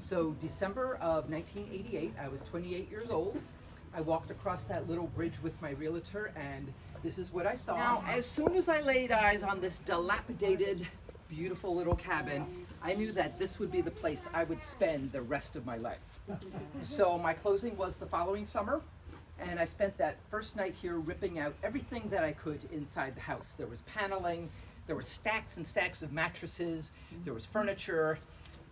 So December of 1988, I was 28 years old. I walked across that little bridge with my realtor, and this is what I saw. Now, as soon as I laid eyes on this dilapidated, beautiful little cabin, I knew that this would be the place I would spend the rest of my life. So my closing was the following summer, and I spent that first night here ripping out everything that I could inside the house. There was paneling, there were stacks and stacks of mattresses, there was furniture,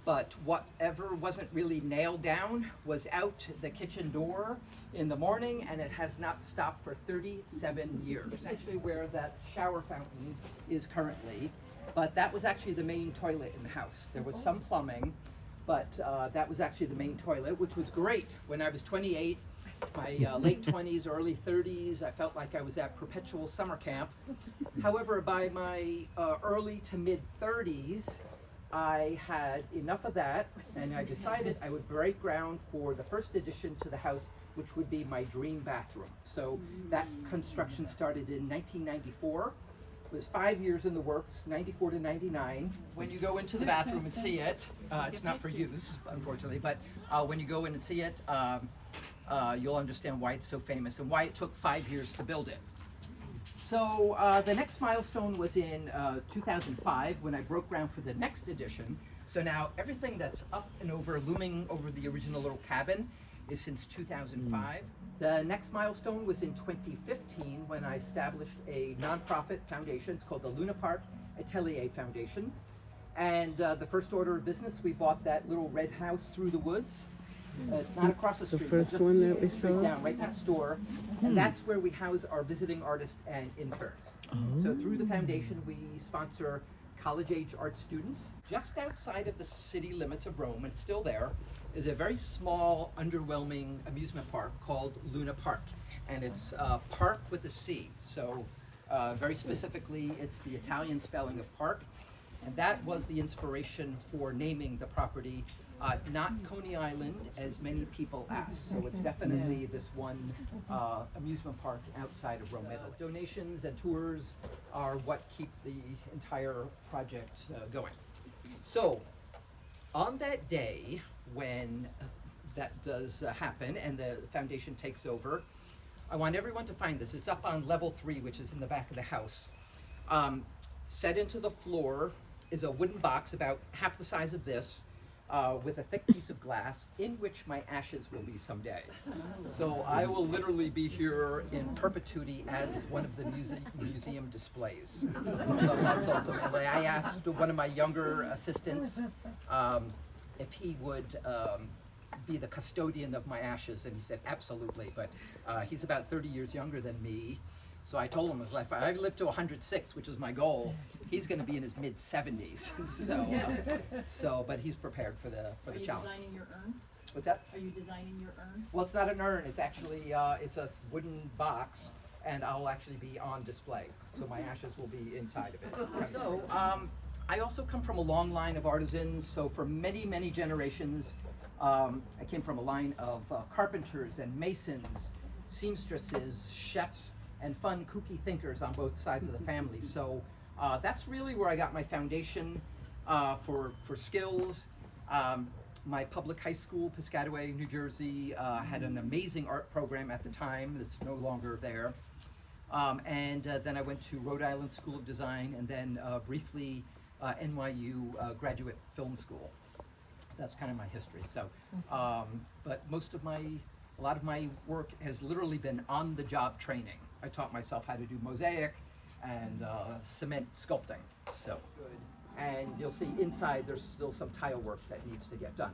but whatever wasn't really nailed down was out the kitchen door in the morning, and it has not stopped for 37 years. It's actually where that shower fountain is currently, but that was actually the main toilet in the house. There was some plumbing, but that was actually the main toilet, which was great. When I was 28, my late 20s, early 30s, I felt like I was at perpetual summer camp. However, by my early to mid 30s, I had enough of that, and I decided I would break ground for the first addition to the house, which would be my dream bathroom. So that construction started in 1994. It was 5 years in the works, 94 to 99. When you go into the bathroom and see it, it's not for use, unfortunately, but when you go in and see it, you'll understand why it's so famous and why it took 5 years to build it. So the next milestone was in 2005 when I broke ground for the next edition. So now everything that's up and over, looming over the original little cabin is since 2005. The next milestone was in 2015 when I established a nonprofit foundation. It's called the Parc Atelier Foundation. And the first order of business, we bought that little red house through the woods. It's not across the street, first just one that we straight saw? down, right next door. And that's where we house our visiting artists and interns. So through the foundation, we sponsor college-age art students. Just outside of the city limits of Rome, and it's still there, is a very small, underwhelming amusement park called Luna Park. And it's Park with a C. So very specifically, it's the Italian spelling of park. And that was the inspiration for naming the property not Coney Island, as many people ask. So it's definitely this one amusement park outside of Rome, Italy. Donations and tours are what keep the entire project going. So on that day when that does happen and the foundation takes over, I want everyone to find this. It's up on level 3, which is in the back of the house. Set into the floor is a wooden box about half the size of this, with a thick piece of glass in which my ashes will be someday. So I will literally be here in perpetuity as one of the museum displays. So that's ultimately, I asked one of my younger assistants if he would be the custodian of my ashes, and he said absolutely, but he's about 30 years younger than me. So I told him, if I live to 106, which is my goal, he's going to be in his mid-70s. But he's prepared for the challenge. Are you designing your urn? What's that? Are you designing your urn? Well, it's not an urn. It's actually it's a wooden box, and I'll actually be on display. So my ashes will be inside of it. So I also come from a long line of artisans. So for many, many generations, I came from a line of carpenters and masons, seamstresses, chefs, and fun, kooky thinkers on both sides of the family. So that's really where I got my foundation for skills. My public high school, Piscataway, New Jersey, had an amazing art program at the time that's no longer there. And then I went to Rhode Island School of Design, and then briefly NYU Graduate Film School. That's kind of my history. So, but a lot of my work has literally been on-the-job training. I taught myself how to do mosaic and cement sculpting. So good. And you'll see inside there's still some tile work that needs to get done.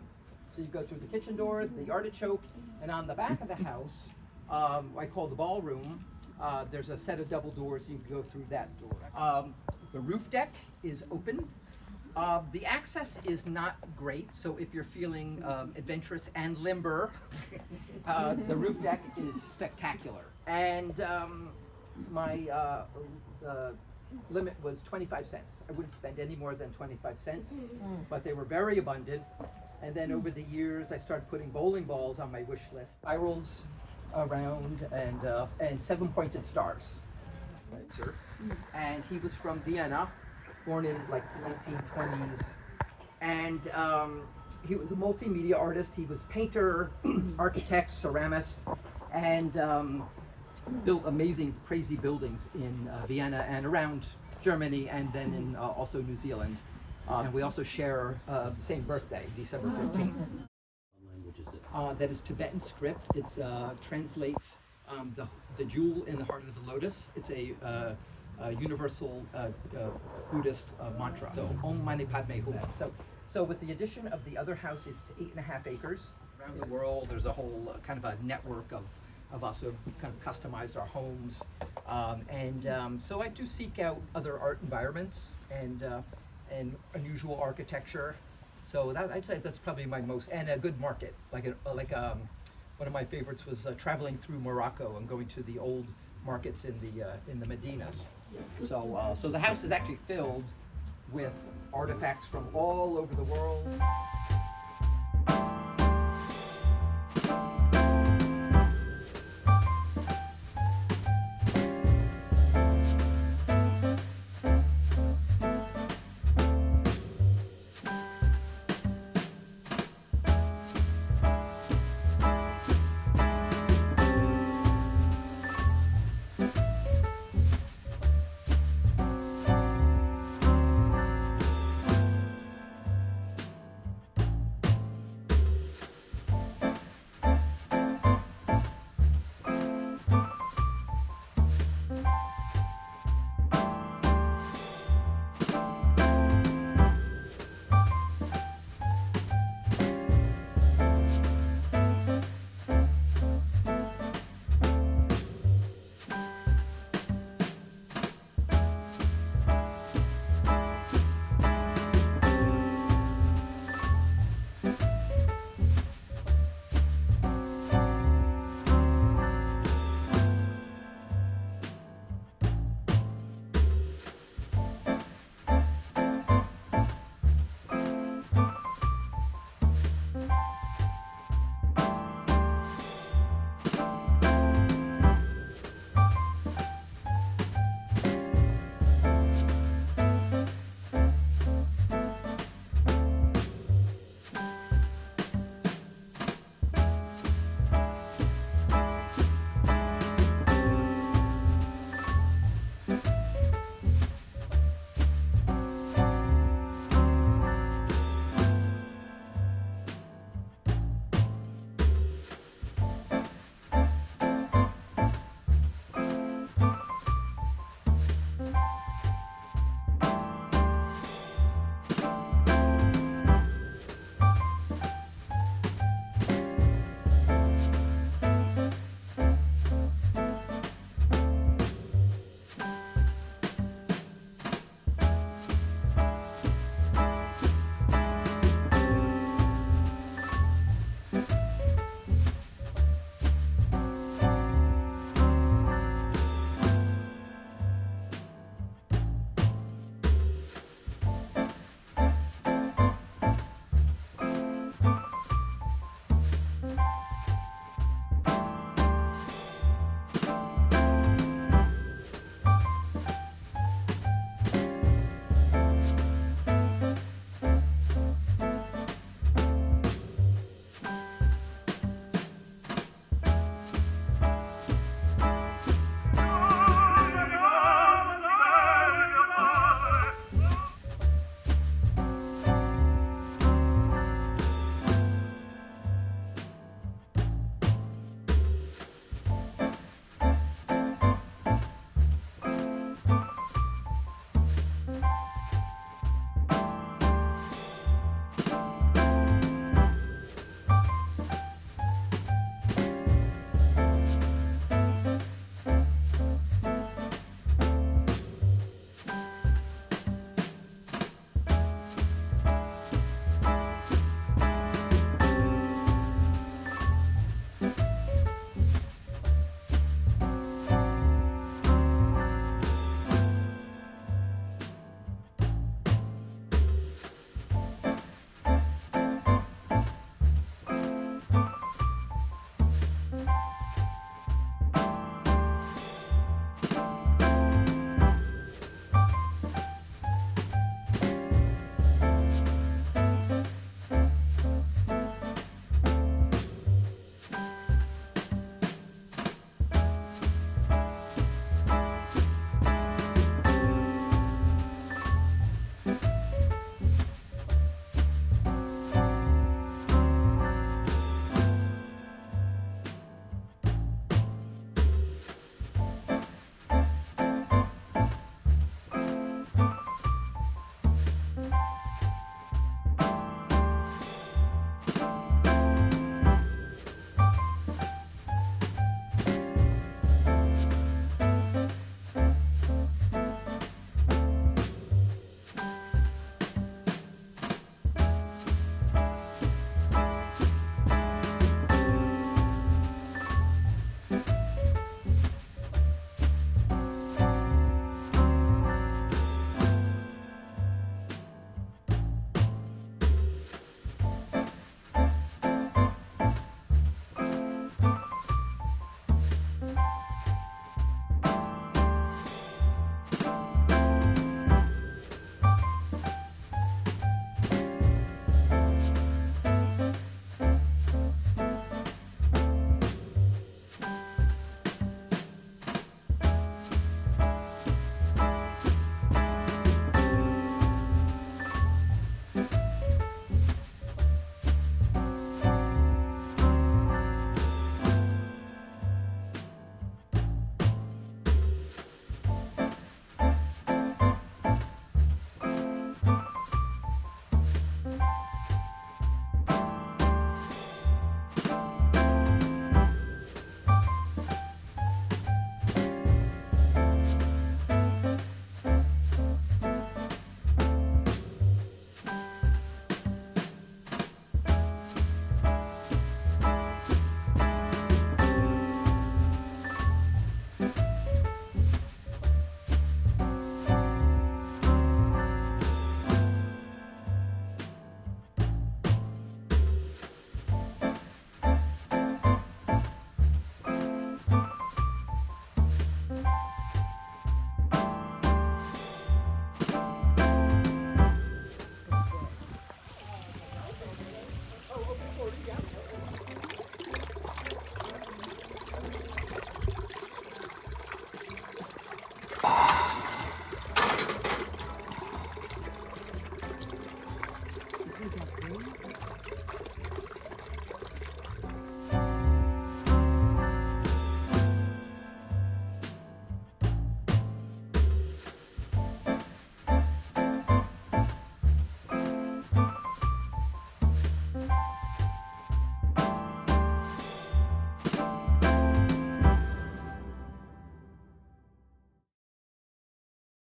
So you go through the kitchen door, the artichoke, and on the back of the house, I call the ballroom, there's a set of double doors. You can go through that door. The roof deck is open. The access is not great, so if you're feeling adventurous and limber, the roof deck is spectacular. And my limit was 25 cents. I wouldn't spend any more than 25 cents, but they were very abundant. And then over the years, I started putting bowling balls on my wish list, spirals around, and 7-pointed stars. Right, sir. And he was from Vienna, born in like the 1920s. And he was a multimedia artist. He was painter, architect, ceramist, and built amazing, crazy buildings in Vienna and around Germany, and then in also New Zealand. And we also share the same birthday, December 15th. Language is it? That is Tibetan script. It translates the jewel in the heart of the lotus. It's a universal Buddhist mantra. So Om Mani Padme Hum. So with the addition of the other house, it's 8.5 acres. Around the world, there's a whole kind of a network of us who have kind of customized our homes. So I do seek out other art environments and unusual architecture. So I'd say that's probably my most, and a good market. One of my favorites was traveling through Morocco and going to the old markets in the Medinas. So the house is actually filled with artifacts from all over the world.